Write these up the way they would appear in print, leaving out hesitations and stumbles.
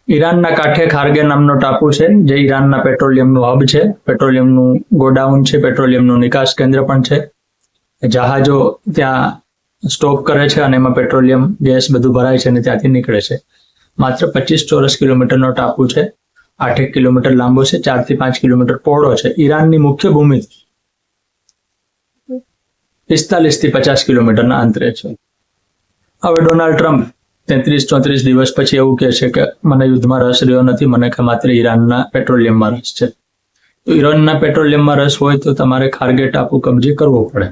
ઈરાનના કાંઠે ખારગે નામનો ટાપુ છે, જે ઈરાનના પેટ્રોલિયમનું હબ છે, પેટ્રોલિયમનું ગોડાઉન છે, પેટ્રોલિયમનું નિકાસ કેન્દ્ર પણ છે. જહાજો ત્યાં સ્ટોપ કરે છે અને એમાં પેટ્રોલિયમ ગેસ બધું ભરાય છે અને ત્યાંથી નીકળે છે. માત્ર 25 ચોરસ કિલોમીટરનો ટાપુ છે, 8 કિલોમીટર લાંબો છે, 4 થી 5 કિલોમીટર પહોળો છે. ઈરાનની મુખ્ય ભૂમિ 45 થી 50 કિલોમીટરના અંતરે છે. હવે ડોનાલ્ડ ટ્રમ્પ 33-34 દિવસ પછી એવું કહે છે કે મને યુદ્ધમાં રસ રહ્યો નથી, મને માત્ર ઈરાનના પેટ્રોલિયમમાં રસ છે. તો ઈરાનના પેટ્રોલિયમમાં રસ હોય તો તમારે ખારગે ટાપુ કબજે કરવો પડે.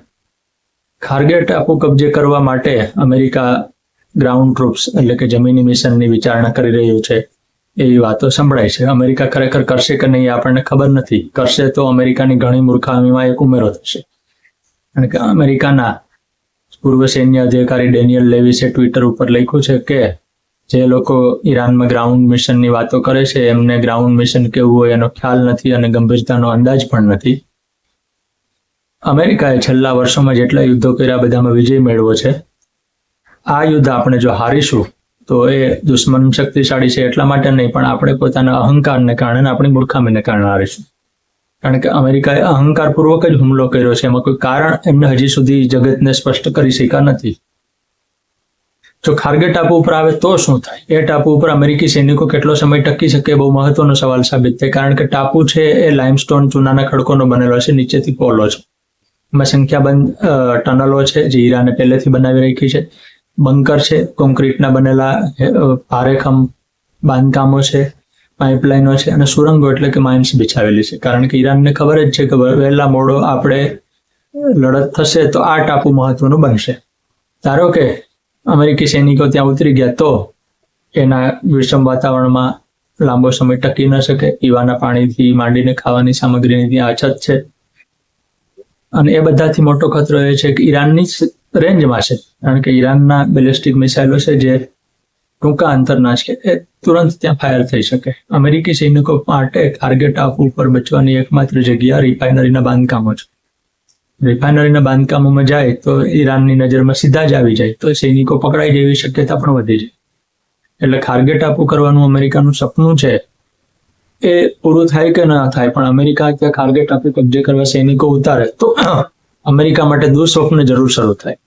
ખારગે ટાપુ કબજે કરવા માટે અમેરિકા ગ્રાઉન્ડ ટ્રુપ્સ એટલે કે જમીની મિશનની વિચારણા કરી રહ્યું છે, એવી વાતો સંભળાય છે. અમેરિકા ખરેખર કરશે કે નહીં આપણને ખબર નથી. કરશે તો અમેરિકાની ઘણી મૂર્ખામીમાં એક ઉમેરો થશે. કારણ કે અમેરિકાના પૂર્વ સૈન્ય અધિકારી ડેનિયલ લેવિસે ટ્વિટર ઉપર લખ્યું છે કે જે લોકો ઈરાનમાં ગ્રાઉન્ડ મિશનની વાતો કરે છે એમને ગ્રાઉન્ડ મિશન કેવું હોય એનો ખ્યાલ નથી અને ગંભીરતાનો અંદાજ પણ નથી. અમેરિકાએ છેલ્લા વર્ષોમાં જેટલા યુદ્ધો કર્યા બધામાં વિજય મેળવ્યો છે. આ યુદ્ધ આપણે જો હારીશું તો એ દુશ્મન શક્તિશાળી છે એટલા માટે નહીં, પણ આપણે પોતાના અહંકારને કારણે અને આપણી મૂર્ખામીને કારણે હારીશું. કારણ કે અમેરિકાએ અહંકારપૂર્વક જ હુમલો કર્યો છે, એમાં કોઈ કારણ એમને હજી સુધી જગતને સ્પષ્ટ કરી શક્યા નથી. જો ખારગે ટાપુ ઉપર આવે તો શું થાય? એ ટાપુ ઉપર અમેરિકી સૈનિકો કેટલો સમય ટકી શકે બહુ મહત્વનો સવાલ સાબિત થાય. કારણ કે ટાપુ છે એ લાઇમસ્ટોન ચૂનાના ખડકોનો બનેલો છે, નીચેથી પોલો છે. એમાં સંખ્યાબંધ ટનલો છે જે ઈરાને પહેલેથી બનાવી રાખી છે, બંકર છે, કોન્ક્રીટના બનેલા ભારેખમ બાંધકામો છે, પાઇપલાઇનો છે અને સુરંગો એટલે કે માઇન્સ બિછાવેલી છે. કારણ કે ઈરાનને ખબર જ છે કે વહેલા મોડો આપણે લડત થશે તો આ ટાપુ મહત્વનું બનશે. ધારો કે અમેરિકી સૈનિકો ત્યાં ઉતરી ગયા તો એના વિષમ વાતાવરણમાં લાંબો સમય ટકી ન શકે. પીવાના પાણીથી માંડીને ખાવાની સામગ્રીની ત્યાં અછત છે. અને એ બધાથી મોટો ખતરો એ છે કે ઈરાનની રેન્જમાં છે. કારણ કે ઈરાનના બેલિસ્ટિક મિસાઇલો છે જે ટૂંકા અંતરના છે, એ તુરંત ત્યાં ફાયર થઈ શકે. અમેરિકી સૈનિકો માટે ખારગે ટાપુ ઉપર બચવાની એકમાત્ર જગ્યા રિફાઇનરીના બાંધકામો છે. રિફાઇનરીના બાંધકામોમાં જાય તો ઈરાનની નજરમાં સીધા જ આવી જાય તો સૈનિકો પકડાઈ જેવી શક્યતા પણ વધી જાય. એટલે ખારગે ટાપુ કરવાનું અમેરિકાનું સપનું છે એ પૂરું થાય કે ન થાય, પણ અમેરિકા ત્યાં ખારગે ટાપુ કબજે કરવા સૈનિકો ઉતારે તો અમેરિકા માટે દુઃસ્વપ્ન જરૂર શરૂ થાય.